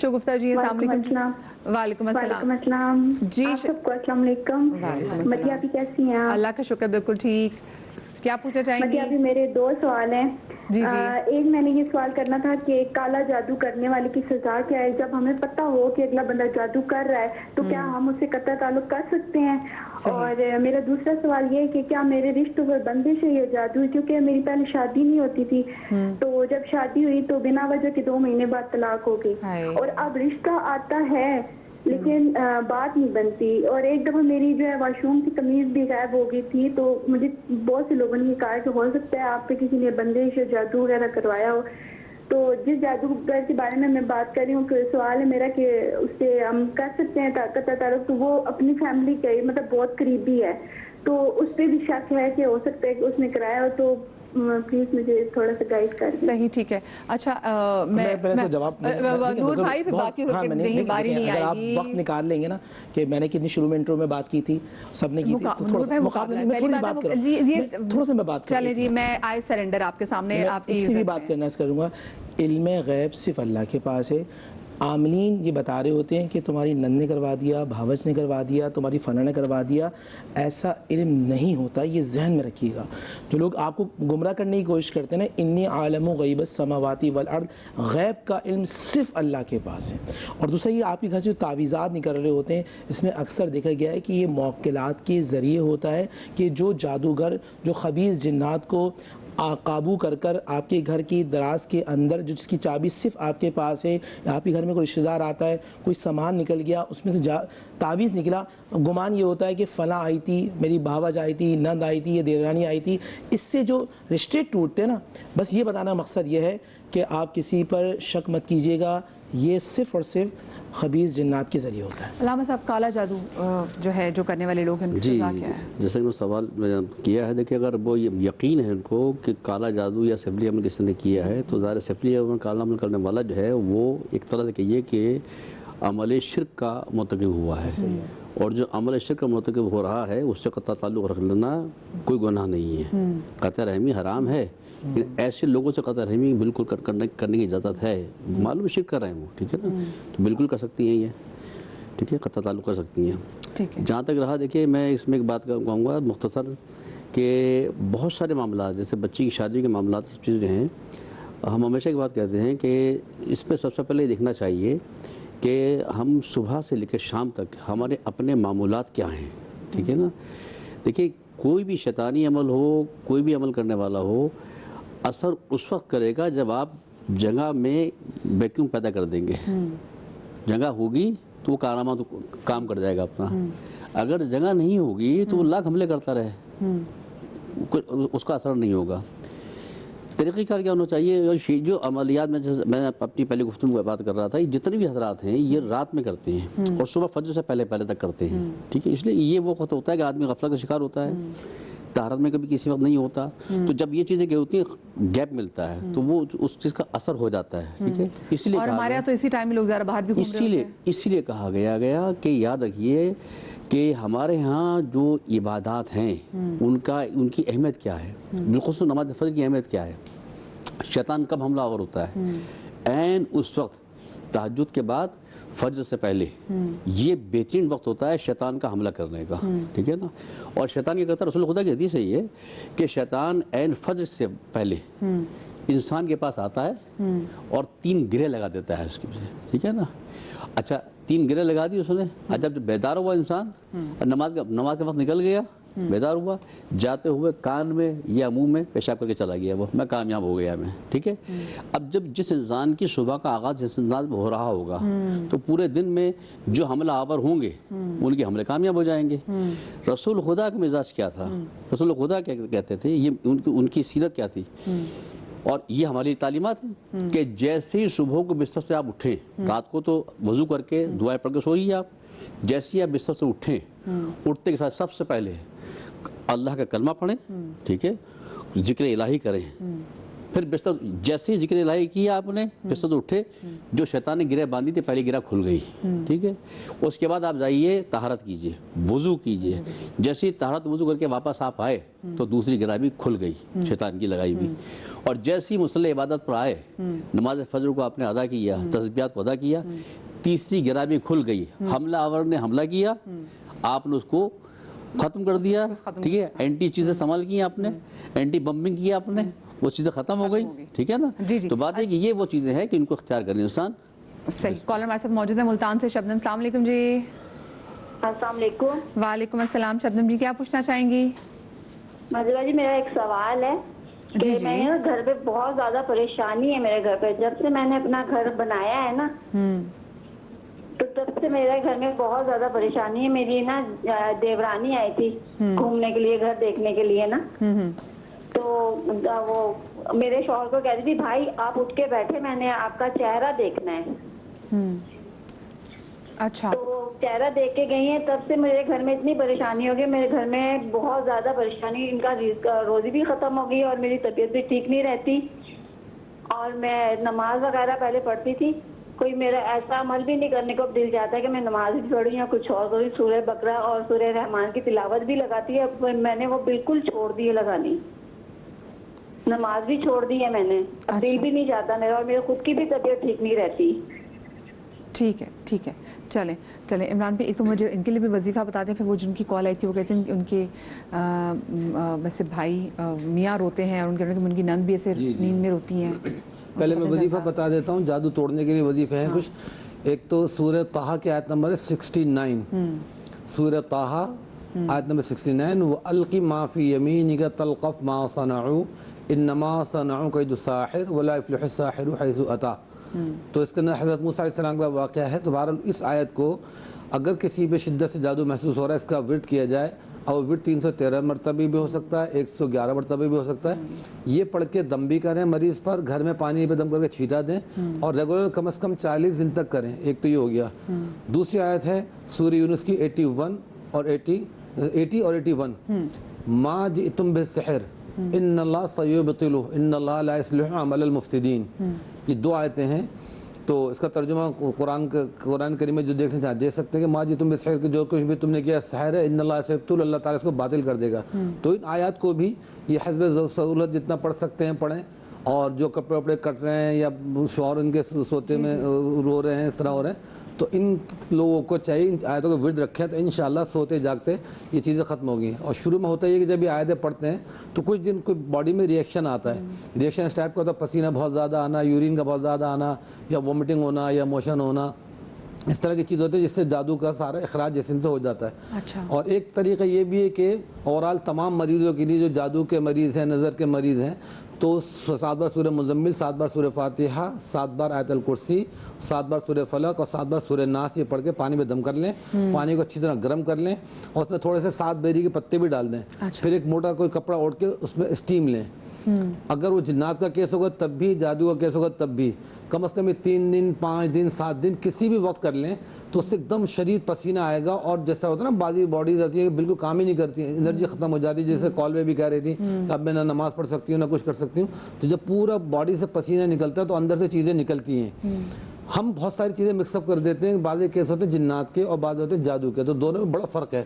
شگفتہ جی السلام علیکم. وعلیکم السلام جی. آپ سب کو السلام علیکم. مدیہ بھی کیسی ہیں آپ؟ اللہ کا شکر بالکل ٹھیک. کیا پوچھنا چاہیں گی؟ مدیہ بھی میرے 2 سوال ہیں. جی جی. ایک میں نے یہ سوال کرنا تھا کہ کالا جادو کرنے والے کی سزا کیا ہے؟ جب ہمیں پتہ ہو کہ اگلا بندہ جادو کر رہا ہے تو کیا ہم اس سے قطع تعلق کر سکتے ہیں؟ اور میرا دوسرا سوال یہ ہے کہ کیا میرے رشتوں پر بندش ہے یہ جادو؟ کیونکہ میری پہلے شادی نہیں ہوتی تھی تو جب شادی ہوئی تو بنا وجہ کے 2 مہینے بعد طلاق ہو گئی اور اب رشتہ آتا ہے لیکن بات نہیں بنتی. اور ایک دفعہ میری جو ہے واش روم کی تمیز بھی غائب ہو گئی تھی تو مجھے بہت سے لوگوں نے کہا کہ ہو سکتا ہے آپ پہ کسی نے بندش یا جادو وغیرہ کروایا ہو. تو جس جادوگر کے بارے میں بات کر رہی ہوں کہ سوال ہے میرا کہ اس سے ہم کر سکتے ہیں قطع تعلق؟ تو وہ اپنی فیملی کا مطلب بہت قریبی ہے تو اس پہ بھی شک ہے کہ ہو سکتا ہے کہ اس نے کرایا ہو. تو پلیز مجھے تھوڑا سا گائیڈ کر دیں. صحیح ٹھیک ہے. اچھا نور بھائی پھر باقی نہیں باری نہیں اگر آئے آپ گی. وقت نکال لیں گے نا کہ میں نے کتنی شروع میں انٹرو میں بات کی تھی سب نے کی تھی تو مقابلے میں تھوڑی بات کروں تھوڑا سا میں بات کروں. چلیں جی میں آئی سرنڈر آپ کے سامنے. آپ ایک سی بھی بات کرنا کروں گا. علم غیب صرف اللہ کے پاس ہے. عاملین یہ بتا رہے ہوتے ہیں کہ تمہاری نند نے کروا دیا, بھاوج نے کروا دیا, تمہاری فلاں نے کروا دیا. ایسا علم نہیں ہوتا, یہ ذہن میں رکھیے گا. جو لوگ آپ کو گمراہ کرنے کی کوشش کرتے ہیں نا, انی عالم غیب السماوات والارض, غیب کا علم صرف اللہ کے پاس ہے. اور دوسرا یہ آپ کے گھر سے جو تعویذات نکل رہے ہوتے ہیں اس میں اکثر دیکھا گیا ہے کہ یہ موکلات کے ذریعے ہوتا ہے کہ جو جادوگر جو خبیث جنات کو قابو کر کر آپ کے گھر کی دراز کے اندر جس کی چابی صرف آپ کے پاس ہے, آپ کے گھر میں کوئی رشتہ دار آتا ہے, کوئی سامان نکل گیا اس میں سے تعویذ نکلا, گمان یہ ہوتا ہے کہ فلاں آئی تھی, میری بھاوج آئی تھی, نند آئی تھی, یہ دیورانی آئی تھی. اس سے جو رشتے ٹوٹتے ہیں نا, بس یہ بتانا مقصد یہ ہے کہ آپ کسی پر شک مت کیجیے گا, یہ صرف اور صرف خبیث جنات کے ذریعے ہوتا ہے. علامہ صاحب کالا جادو جو ہے جو کرنے والے لوگ ان کی سزا کیا ہے؟ جیسے کہ سوال کیا ہے, دیکھیے اگر وہ یقین ہے ان کو کہ کالا جادو یا سفلی عمل کسی نے کیا ہے تو ظاہر سفلی عمل کالا عمل کرنے والا جو ہے وہ ایک طرح سے کہیے کہ عمل شرک کا مرتکب ہوا ہے. اور جو عمل شرک کا مرتکب ہو رہا ہے اس سے قطع تعلق رکھ لینا کوئی گناہ نہیں ہے. قطع رحمی حرام ہے لیکن ایسے لوگوں سے قطع رحمی بالکل کرنے کی اجازت ہے. معلوم شرک کر رہے ہیں وہ, ٹھیک ہے نا, تو بالکل کر سکتی ہیں یہ, ٹھیک ہے, قطع تعلق کر سکتی ہیں. جہاں تک رہا, دیکھیے میں اس میں ایک بات کہوں گا مختصر کہ بہت سارے معاملات جیسے بچی کی شادی کے معاملات سب چیزیں ہیں, ہم ہمیشہ ایک بات کہتے ہیں کہ اس پہ سب سے پہلے یہ دیکھنا چاہیے کہ ہم صبح سے لے کے شام تک ہمارے اپنے معمولات کیا ہیں. ٹھیک ہے نا. دیکھیے کوئی بھی شیطانی عمل ہو, کوئی بھی عمل کرنے والا ہو, اثر اس وقت کرے گا جب آپ جگہ میں ویکیوم پیدا کر دیں گے. جگہ ہوگی تو وہ کارآمد کام کر جائے گا اپنا. اگر جگہ نہیں ہوگی تو وہ لاکھ حملے کرتا رہے, اس کا اثر نہیں ہوگا. طریقہ کار کیا ہونا چاہیے؟ جو عملیات میں اپنی پہلی گفتگو میں بات کر رہا تھا, یہ جتنے بھی حضرات ہیں یہ رات میں کرتے ہیں اور صبح فجر سے پہلے تک کرتے ہیں. ٹھیک ہے, اس لیے یہ وہ وقت ہوتا ہے کہ آدمی غفلت کا شکار ہوتا ہے, طہارت میں کبھی کسی وقت نہیں ہوتا, تو جب یہ چیزیں کیا ہوتی ہیں گیپ ملتا ہے تو وہ اس چیز کا اثر ہو جاتا ہے. ٹھیک ہے, اسی لیے اور ہمارے یہاں تو اسی ٹائم میں لوگ ذرا باہر بھی گھوم رہے ہوتے ہیں. اسی لیے کہا گیا کہ یاد رکھیے کہ ہمارے ہاں جو عبادات ہیں ان کی اہمیت کیا ہے, بالخصوص نماز فجر کی اہمیت کیا ہے. شیطان کب حملہ آور ہوتا ہے؟ عین اس وقت تہجد کے بعد فجر سے پہلے. یہ بہترین وقت ہوتا ہے شیطان کا حملہ کرنے کا. ٹھیک ہے نا. اور شیطان کیا کرتا ہے, رسول خدا کی حدیث ہے یہ کہ شیطان عین فجر سے پہلے انسان کے پاس آتا ہے اور 3 گرے لگا دیتا ہے اس کے پیچھے. ٹھیک ہے نا. اچھا 3 گرے لگا دی اس نے, جب بیدار ہوا انسان اور نماز کا وقت نکل گیا, بیدار ہوا, جاتے ہوئے کان میں یا منہ میں پیشاب کر کے چلا گیا, وہ میں کامیاب ہو گیا میں. ٹھیک ہے. اب جب جس انسان کی صبح کا آغاز جس انسان ہو رہا ہوگا تو پورے دن میں جو حملہ آور ہوں گے ان کے حملے کامیاب ہو جائیں گے. رسول خدا کا مزاج کیا تھا, رسول خدا کیا کہتے تھے, یہ ان کی سیرت کیا تھی, اور یہ ہماری تعلیمات ہیں کہ جیسے ہی صبح کو بستر سے آپ اٹھیں, رات کو تو وضو کر کے دعائیں پڑھ کے سوئیے آپ, جیسے ہی آپ بستر سے اٹھیں, اٹھتے کے ساتھ سب سے پہلے اللہ کا کلمہ پڑھیں. ٹھیک ہے, ذکر الہی کریں, پھر بستر جیسے ہی ذکر الہی کیا آپ نے بستر سے اٹھے جو شیطان نے گرہ باندھی تھی پہلی گرہ کھل گئی، ٹھیک ہے. اس کے بعد آپ جائیے طہارت کیجئے، وضو کیجئے. جیسے ہی طہارت وضو کر کے واپس آپ آئے تو دوسری گرہ بھی کھل گئی شیطان کی لگائی ہوئی. اور جیسے ہی مصلی عبادت پر آئے نماز فجر کو آپ نے ادا کیا، تسبیحات کو ادا کیا، تیسری گرہ بھی کھل گئی. حملہ آور نے حملہ کیا، آپ نے اس کو ختم کر دیا، ٹھیک ہے. اینٹی چیزیں استعمال کی آپ نے، اینٹی بمبنگ کی آپ نے، وہ چیزیں ختم ہو گئی، ٹھیک ہے نا. تو بات ہے کہ یہ وہ چیزیں ہیں کہ ان کو اختیار کریں انسان. صحیح. کالر ہمارے ساتھ موجود ہے ملتان سے شبنم. السلام علیکم جی. السلام علیکم. وعلیکم السلام. شبنم جی کیا پوچھنا چاہیں گی؟ ماجرہ جی میرا ایک سوال ہے کہ میں نا گھر پہ بہت زیادہ پریشانی ہے میرے گھر پہ. جب سے میں نے اپنا گھر بنایا ہے نا تو تب سے میرے گھر میں بہت زیادہ پریشانی ہے. میری نا دیورانی آئی تھی گھومنے کے لیے، گھر دیکھنے کے لیے نا. تو وہ میرے شوہر کو کہتی تھی بھائی آپ اٹھ کے بیٹھے، میں نے آپ کا چہرہ دیکھنا ہے. اچھا. تو وہ چہرہ دیکھ کے گئی ہیں. تب سے میرے گھر میں اتنی پریشانی ہو گئی، میرے گھر میں بہت زیادہ پریشانی. ان کا روزی بھی ختم ہو گئی اور میری طبیعت بھی ٹھیک نہیں رہتی. اور میں نماز وغیرہ پہلے پڑھتی تھی، کوئی میرا ایسا عمل بھی نہیں کرنے کو دل جاتا ہے کہ میں نماز بھی پڑھوں یا کچھ اور کروں. سورہ بقرہ اور سورہ رحمان کی تلاوت بھی لگاتی ہے، میں نے وہ بالکل چھوڑ دی ہے لگانی. نماز بھی چھوڑ دی ہے میں نے. اب دل بھی نہیں جاتا میرا، اور میرے خود کی بھی طبیعت ٹھیک نہیں رہتی. ٹھیک ہے ٹھیک ہے. چلیں عمران بھائی، ایک تو مجھے ان کے لیے بھی وظیفہ بتا دیں. پھر وہ جن کی کال آئی تھی وہ کہتے ہیں کہ ان کے ویسے بھائی میاں روتے ہیں اور ان کی نند بھی ایسے نیند میں روتی ہیں. پہلے میں وظیفہ بتا دیتا ہوں. جادو توڑنے کے لیے وظیفے ہیں کچھ. ایک تو سورہ طٰہٰ کی آیت نمبر 69، سورہ طٰہٰ آیت نمبر 69، وَأَلْقِ مَا فِي يَمِينِكَ تَلْقَفْ مَا صَنَعُوا إِنَّمَا صَنَعُوا كَيْدُ السَّاحِرِ وَلَا يُفْلِحُ السَّاحِرُ حَيْثُ أَتَىٰ. تو اس کے اندر حضرت موسیٰ علیہ السلام کا واقعہ ہے. تو بہرحال اس آیت کو اگر کسی پہ شدت سے جادو محسوس ہو رہا ہے، اس کا ورد کیا جائے. اور ورد 313 مرتبہ بھی ہو سکتا ہے، 111 مرتبہ بھی ہو سکتا ہے. یہ پڑھ کے دم بھی کریں مریض پر، گھر میں پانی پہ دم کر کے چھینٹا دیں، اور ریگولر کم از کم 40 دن تک کریں. ایک تو یہ ہو گیا. دوسری آیت ہے سورہ یونس کی 80 اور 81، ما جئتم بالسحر ان اللہ سیبطلہ ان اللہ لا یصلح عمل المفسدین. یہ دو آیتیں ہیں. تو اس کا ترجمہ قرآن کریم میں جو دیکھنا چاہتے دیکھ سکتے ہیں کہ ما جئتم بالسحر کہ جو کچھ بھی تم نے کیا سحر ہے، ان اللہ سیبطلہ، اللہ تعالیٰ اس کو باطل کر دے گا. تو ان آیات کو بھی یہ حسب سہولت جتنا پڑھ سکتے ہیں پڑھیں. اور جو کپڑے وپڑے کٹ رہے ہیں یا شوہر ان کے سوتے میں رو رہے ہیں، اس طرح ہو رہے ہیں، تو ان لوگوں کو چاہیے ان آیتوں کا ورد رکھیں. تو انشاءاللہ سوتے جاگتے یہ چیزیں ختم ہو گئی. اور شروع میں ہوتا ہے کہ جب یہ آیتیں پڑھتے ہیں تو کچھ دن کوئی باڈی میں ریئیکشن آتا ہے. ریئیکشن اس ٹائپ کا ہوتا ہے، پسینہ بہت زیادہ آنا، یورین کا بہت زیادہ آنا، یا وومٹنگ ہونا، یا موشن ہونا. اس طرح کی چیز ہوتی ہے جس سے جادو کا سارا اخراج جسم سے ہو جاتا ہے. اچھا. اور ایک طریقہ یہ بھی ہے کہ اوورال تمام مریضوں کے لیے جو جادو کے مریض ہیں، نظر کے مریض ہیں، تو 7 بار سورہ مزمل، 7 بار سورہ فاتحہ، 7 بار آیت الکرسی، 7 بار سورہ فلق اور 7 بار سورہ ناس یہ پڑھ کے پانی میں دم کر لیں. پانی کو اچھی طرح گرم کر لیں اور اس میں تھوڑے سے 7 بیری کے پتے بھی ڈال دیں. پھر ایک موٹا کوئی کپڑا اوڑھ کے اس میں اسٹیم لیں. اگر وہ جنات کا کیس ہوگا تب بھی، جادو کا کیس ہوگا تب بھی، کم از کم 3 دن 5 دن 7 دن کسی بھی وقت کر لیں تو اس سے ایک دم شدید پسینہ آئے گا. اور جیسا ہوتا ہے نا بعضی باڈیز ایسی ہے کہ بالکل کام ہی نہیں کرتی ہیں، انرجی ختم ہو جاتی ہے. جیسے کال میں بھی کہہ رہی تھی کہ اب میں نہ نماز پڑھ سکتی ہوں نہ کچھ کر سکتی ہوں. تو جب پورا باڈی سے پسینہ نکلتا ہے تو اندر سے چیزیں نکلتی ہیں. ہم بہت ساری چیزیں مکس اپ کر دیتے ہیں. بعض کیس ہوتے ہیں جنات کے اور بعض ہوتے ہیں جادو کے. تو دونوں میں بڑا فرق ہے.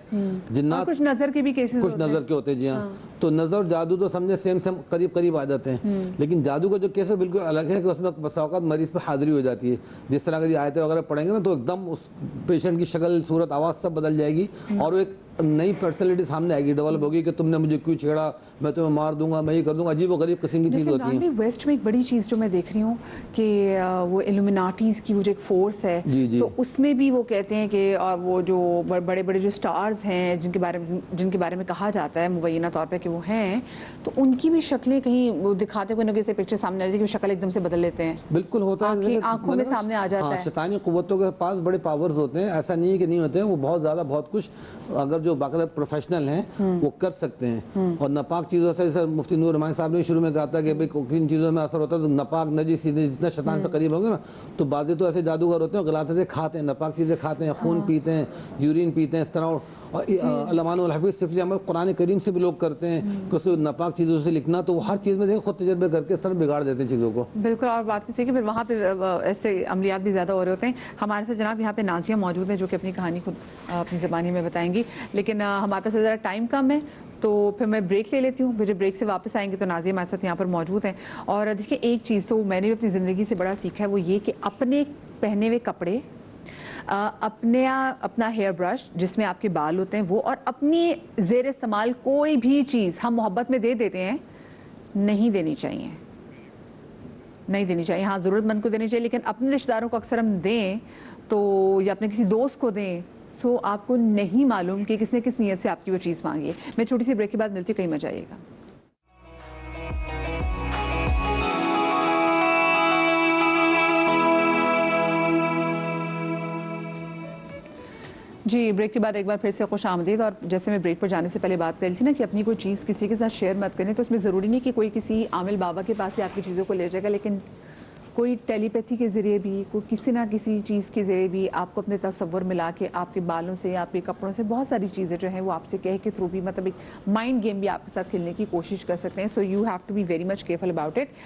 جنات کچھ نظر کے بھی کیسز کچھ نظر کے ہوتے ہیں. جی ہاں. تو نظر اور جادو تو سمجھے سیم قریب آ جاتے ہیں. لیکن جادو کا جو کیس ہے بالکل الگ ہے کہ اس میں بسا اوقات مریض پہ حاضری ہو جاتی ہے. جس طرح اگر یہ آیتیں وغیرہ پڑھیں گے نا تو ایک دم اس پیشنٹ کی شکل، صورت، آواز سب بدل جائے گی اور وہ ایک نئی پرسنالٹی سامنے آئے گی، ڈیولپ ہوگی کہ تم نے مجھے کیوں چھیڑا، میں تمہیں مار دوں گا، میں یہ کر دوں گا. عجیب و غریب قسم کی چیز ہوتی ہے. ویسٹ میں ایک بڑی چیز جو میں دیکھ رہی ہوں کہ وہ ایلومیناٹیز کی وہ جو ایک فورس ہے، تو اس میں بھی وہ کہتے ہیں کہ وہ جو بڑے بڑے جو سٹارز ہیں جن کے بارے میں کہا جاتا ہے مبینہ طور پہ کہ وہ ہیں، تو ان کی بھی شکلیں کہیں وہ دکھاتے ہوئے نہ سے پکچر سامنے آ جاتی ہے کہ وہ شکل ایک دم سے بدل لیتے ہیں. بالکل ہوتا ہے، آنکھوں میں سامنے آ جاتا ہے. شیطانی قوتوں کے پاس بڑے پاورز ہوتے ہیں. ایسا نہیں ہے کہ نہیں ہوتے ہیں، وہ بہت زیادہ بہت کچھ. اگر جو باقاعدہ پروفیشنل ہیں وہ کر سکتے ہیں. اور ناپاک چیزوں سے جیسے مفتی نور رحمانی صاحب نے شروع میں کہا تھا کہ بھئی کن چیزوں میں اثر ہوتا ہے تو ناپاک نجس چیزیں جتنا شیطان سے قریب ہوں گے نا تو بعضی تو ایسے جادوگر ہوتے ہیں غلط چیزیں کھاتے ہیں, ناپاک چیزیں کھاتے ہیں, خون پیتے ہیں, یورین پیتے ہیں, اس طرح. اور علمان الحفیظ سفلی عمل قرآن کریم سے بھی لوگ کرتے ہیں کہ اس ناپاک چیزوں سے لکھنا, تو وہ ہر چیز میں دیکھیں خود تجربے کر کے اس طرح بگاڑ دیتے ہیں چیزوں کو. بالکل. اور بات یہ کہ پھر وہاں پہ ایسے عملیات بھی زیادہ ہو رہے ہوتے ہیں. ہمارے ساتھ جناب یہاں پہ نازیہ موجود ہیں جو کہ اپنی کہانی خود اپنی زبانی میں بتائیں گی, لیکن ہمارے پاس ذرا ٹائم کم ہے تو پھر میں بریک لے لیتی ہوں. مجھے بریک سے واپس آئیں گے تو نازیہ ہمارے ساتھ یہاں پر موجود ہیں. اور دیکھیے ایک چیز تو میں نے بھی اپنی زندگی سے بڑا سیکھا ہے, وہ یہ کہ اپنے پہنے ہوئے کپڑے, اپنا ہیئر برش جس میں آپ کے بال ہوتے ہیں وہ, اور اپنی زیر استعمال کوئی بھی چیز ہم محبت میں دے دیتے ہیں, نہیں دینی چاہیے, نہیں دینی چاہیے. ہاں ضرورت مند کو دینی چاہیے, لیکن اپنے رشتہ داروں کو اکثر ہم دیں تو, یا اپنے کسی دوست کو دیں, سو آپ کو نہیں معلوم کہ کس نے کس نیت سے آپ کی وہ چیز مانگی ہے. میں چھوٹی سی بریک کے بعد ملتی ہوں, کہیں مت جائیے گا. جی بریک کے بعد ایک بار پھر سے خوش آمدید. اور جیسے میں بریک پر جانے سے پہلے بات کر رہی تھی نا کہ اپنی کوئی چیز کسی کے ساتھ شیئر مت کریں, تو اس میں ضروری نہیں کہ کوئی کسی عامل بابا کے پاس سے آپ کی چیزوں کو لے جائے گا, لیکن کوئی ٹیلی پیتھی کے ذریعے بھی, کوئی کسی نہ کسی چیز کے ذریعے بھی آپ کو اپنے تصور ملا کے آپ کے بالوں سے, آپ کے کپڑوں سے, بہت ساری چیزیں جو ہیں وہ آپ سے کہہ کے تھرو بھی, مطلب ایک مائنڈ گیم بھی آپ کے ساتھ کھیلنے کی کوشش کر سکتے ہیں. So you have to be very much careful about it.